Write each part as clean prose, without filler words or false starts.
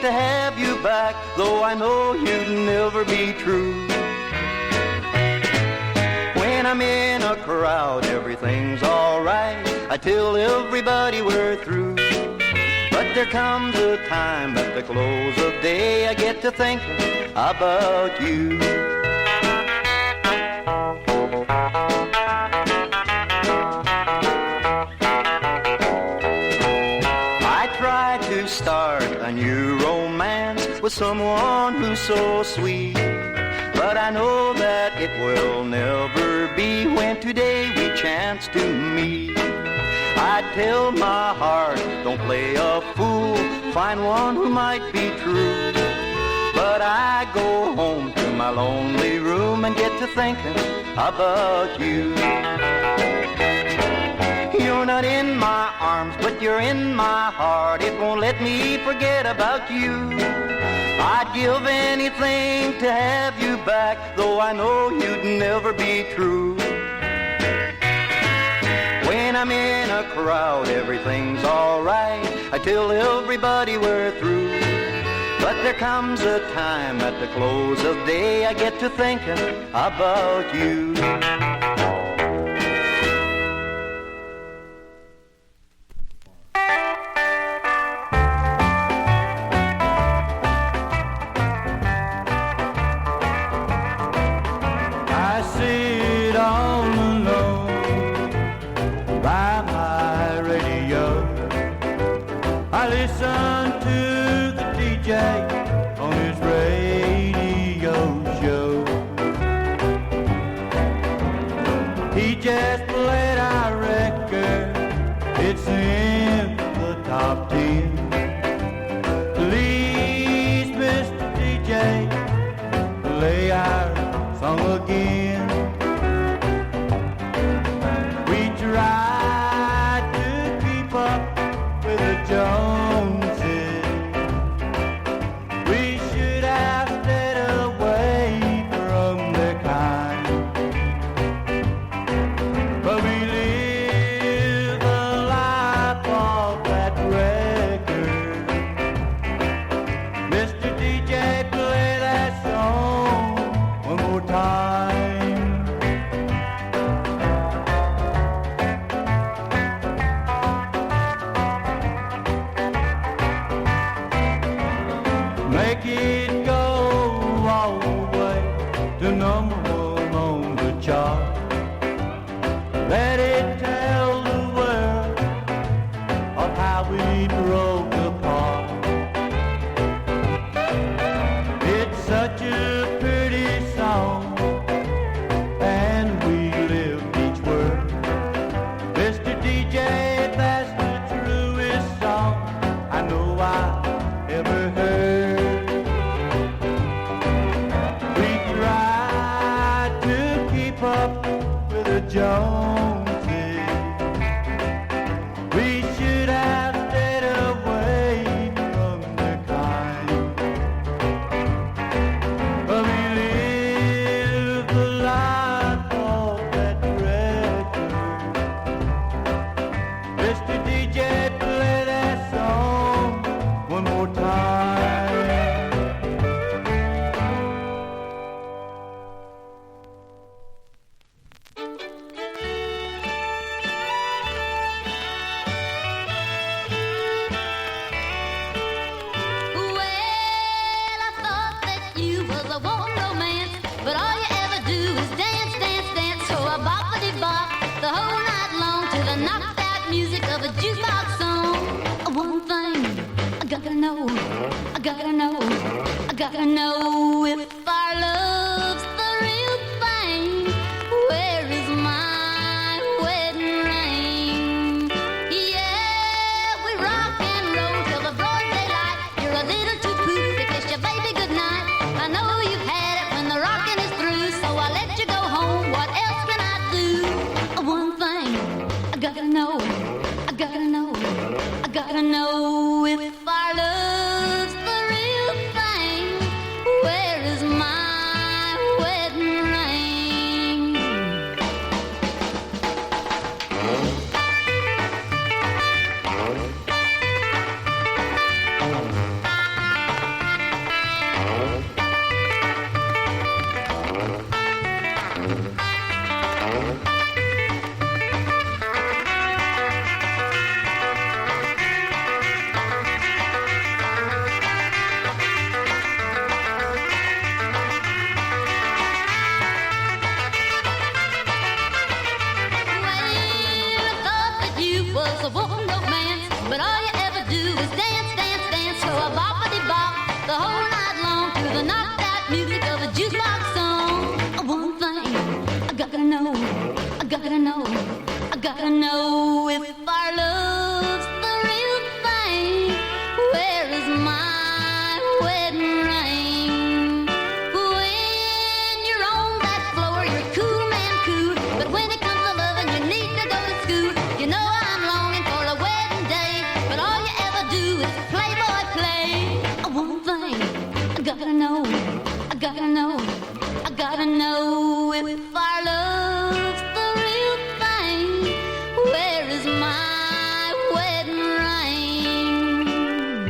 to have you back, though I know you'd never be true. When I'm in a crowd, everything's alright. I tell everybody we're through. But there comes a time at the close of day I get to thinking about you. I try to start a new romance with someone who's so sweet, but I know that it will never be when today we chance to meet. I tell my heart, don't play a fool, find one who might be true. But I go home to my lonely room and get to thinking about you. You're not in my arms, but you're in my heart. It won't let me forget about you. I'd give anything to have you back, though I know you'd never be true. When I'm in a crowd, everything's alright. I tell everybody we're through. But there comes a time at the close of day I get to thinking about you. Listen to the DJ on his radio show. He just played our record, it's in the top 10. Please, Mr. DJ, play our song again. We tried to keep up with the Joneses. We should have stayed away from their kind, but we live the life of that record. Mr. DJ, play that song one more time. Make it go all the way to number one on the chart. Let it tell the world of how we broke apart. It's such a pretty song, and we lived each word. Mr. DJ, that's the truest song I know I ever heard. Up with the Joneses, we should have stayed away from their kind, but we live the life of that record. Mr. DJ, play that song one more time. I gotta know if our love's the real thing. Where is my wedding ring? Yeah, we rock and roll till the broad daylight. You're a little too poofy, kiss your baby goodnight. I know you've had it when the rocking is through, so I'll let you go home. What else can I do? One thing I gotta know, I gotta know, I gotta know if our love's the real thing. Where is my gotta know if our love's the real thing. Where is my wedding ring?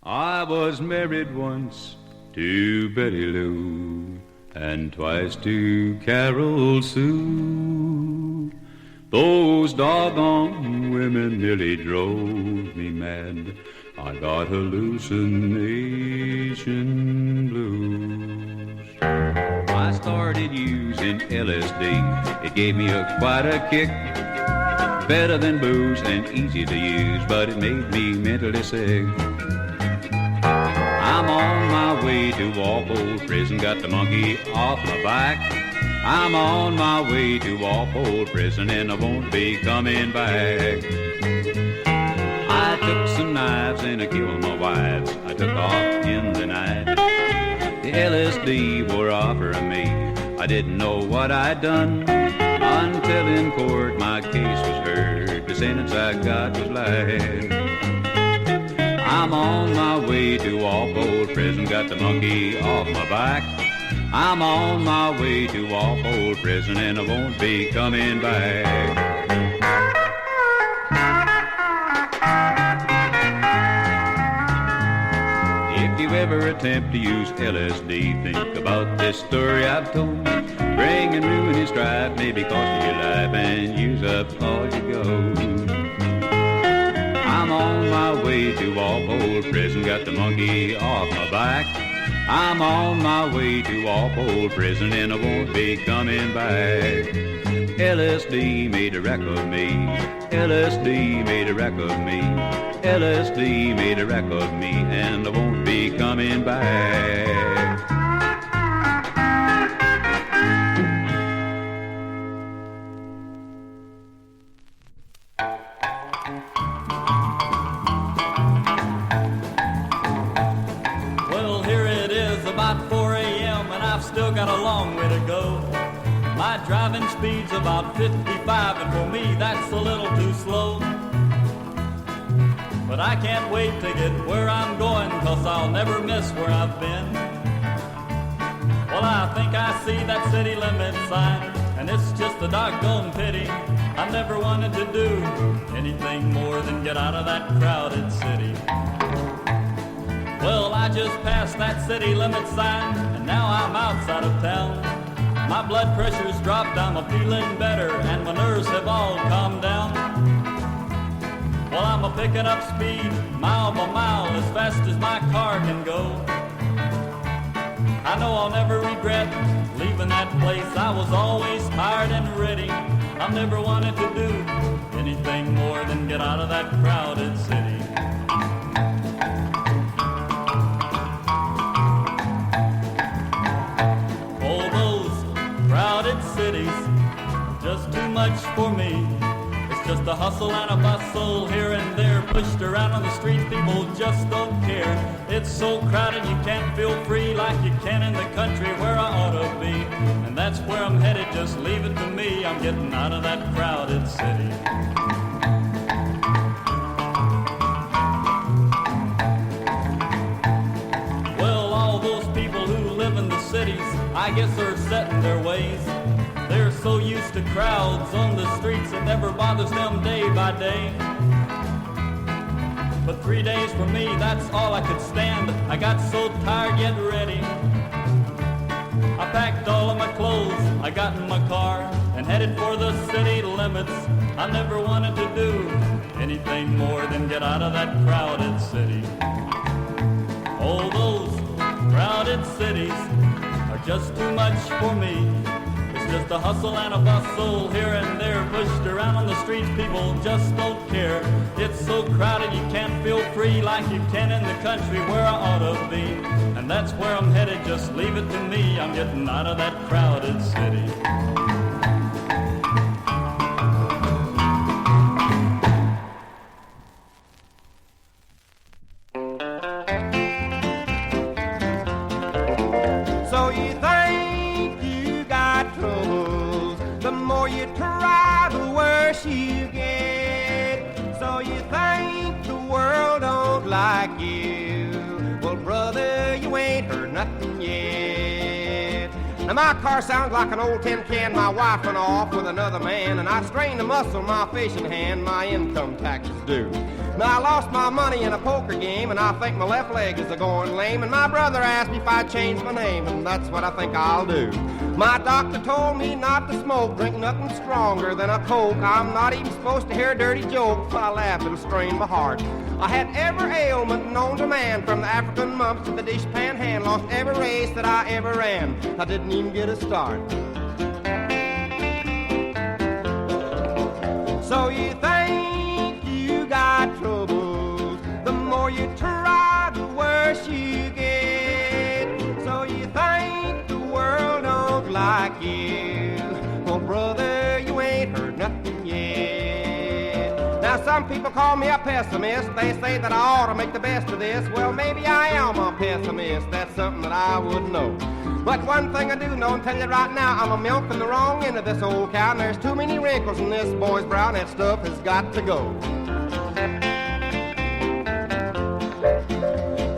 I was married once to Betty Lou and twice to Carol Sue. Those doggone women nearly drove me mad. I got hallucination blues. I started using LSD. It gave me quite a kick. Better than booze and easy to use, but it made me mentally sick. I'm on my way to Walpole Prison, got the monkey off my back. I'm on my way to Walpole Prison and I won't be coming back. I took some knives and I killed my wives. I took off in the night. The LSD were offering me. I didn't know what I'd done until in court my case was heard. The sentence I got was life. I'm on my way to Walpole Prison, got the monkey off my back. I'm on my way to Walpole Prison and I won't be coming back. If you ever attempt to use LSD, think about this story I've told. Bringing ruin and strife maybe cost you your life and use up all you go. I'm on my way to Walpole Prison, got the monkey off my back. I'm on my way to Walpole Prison and I won't be coming back. LSD made a wreck of me. LSD made a wreck of me. LSD made a wreck of me and I won't be coming back. Still got a long way to go. My driving speed's about 55, and for me that's a little too slow. But I can't wait to get where I'm going, 'cause I'll never miss where I've been. Well, I think I see that city limit sign, and it's just a doggone pity. I never wanted to do anything more than get out of that crowded city. Well, I just passed that city limit sign, and now I'm outside of town. My blood pressure's dropped, I'm feeling better, and my nerves have all calmed down. Well, I'm picking up speed, mile by mile, as fast as my car can go. I know I'll never regret leaving that place. I was always tired and ready. I never wanted to do anything more than get out of that crowded city. Cities, just too much for me. It's just a hustle and a bustle here and there, pushed around on the streets, people just don't care. It's so crowded you can't feel free like you can in the country where I ought to be. And that's where I'm headed, just leave it to me. I'm getting out of that crowded city. Well, all those people who live in the cities, I guess they're set in their ways. They're so used to crowds on the streets, it never bothers them day by day. But 3 days for me, that's all I could stand. I got so tired yet ready. I packed all of my clothes, I got in my car, and headed for the city limits. I never wanted to do anything more than get out of that crowded city. All those crowded cities are just too much for me. Just a hustle and a bustle here and there, pushed around on the streets, people just don't care. It's so crowded you can't feel free like you can in the country where I ought to be. And that's where I'm headed, just leave it to me. I'm getting out of that crowded city. So you think you got troubles, the more you try, the worse you get. So you think the world don't like like you. Well, brother, you ain't heard nothing yet. Now my car sounds like an old tin can. My wife went off with another man, and I strained the muscle in my fishing hand. My income tax is due. Now I lost my money in a poker game, and I think my left leg is a-going lame. And my brother asked me if I'd change my name, and that's what I think I'll do. My doctor told me not to smoke, drink nothing stronger than a Coke. I'm not even supposed to hear a dirty joke. If I laugh, it'll strain my heart. I had every ailment known to man, from the African mumps to the dishpan hand. Lost every race that I ever ran. I didn't even get a start. So you think you got troubles, the more you try, the worse you get. So you think the world don't like you. Well, brother, you ain't heard nothing yet. Now, some people call me a pessimist. They say that I ought to make the best of this. Well, maybe I am a pessimist. That's something that I would know. But one thing I do know, and tell you right now, I'm a milking the wrong end of this old cow, and there's too many wrinkles in this boy's brow, and that stuff has got to go.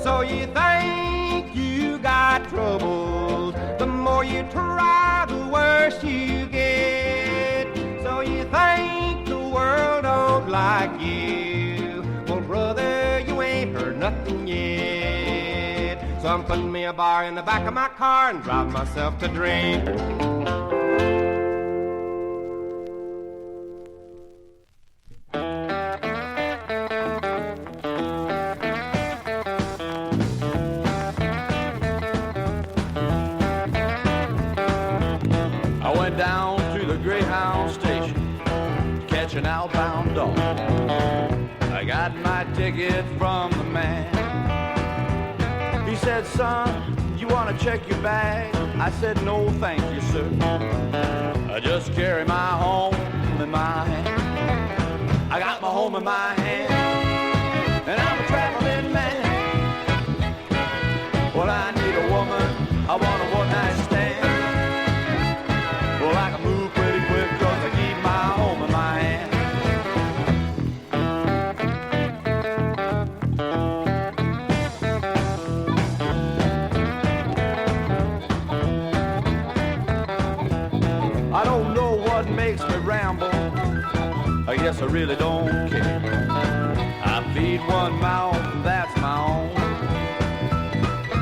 So you think you got troubles, the more you try, the worse you get. So you think the world don't like you. Well, brother, you ain't heard nothing yet. So I'm putting me a bar in the back of my car and driving myself to drink. I went down to the Greyhound station to catch an outbound dog. I got my ticket from the man. He said, son, you want to check your bag? I said, no, thank you, sir. I just carry my home in my hand. I got my home in my hand, and I'm a traveling man. Well, I need a woman, I want a one-night stand. Well, I can move pretty quick 'cause I keep my home in my hand. I don't know what makes me ramble. I guess I really don't care. I feed one mouth, that's my own.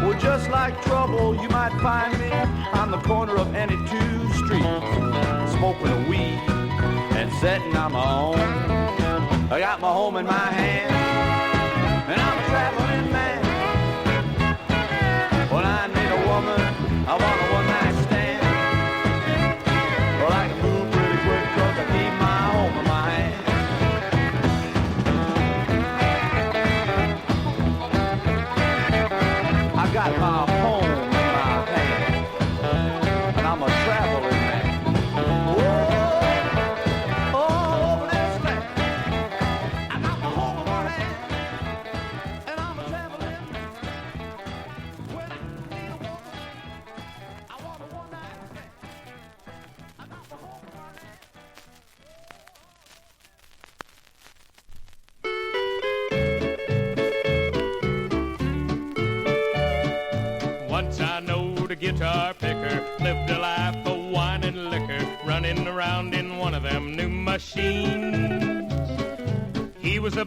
Well, just like trouble, you might find me on the corner of any two streets, smoking a weed and setting on my own. I got my home in my hand, and I'm a traveling man. Well, I need a woman, I want a one-night stand. Well, I can move pretty quick 'cause I keep my home in my hand. I got my home in my hand, and I'm a traveling man. Whoa, all over this land. I got my home in my hand, and I'm a traveling man. When I need a woman, I want a one-night stand. I got my home in my hand. Once I know the guitar picker lived a life of wine and liquor, running around in one of them new machines. He was a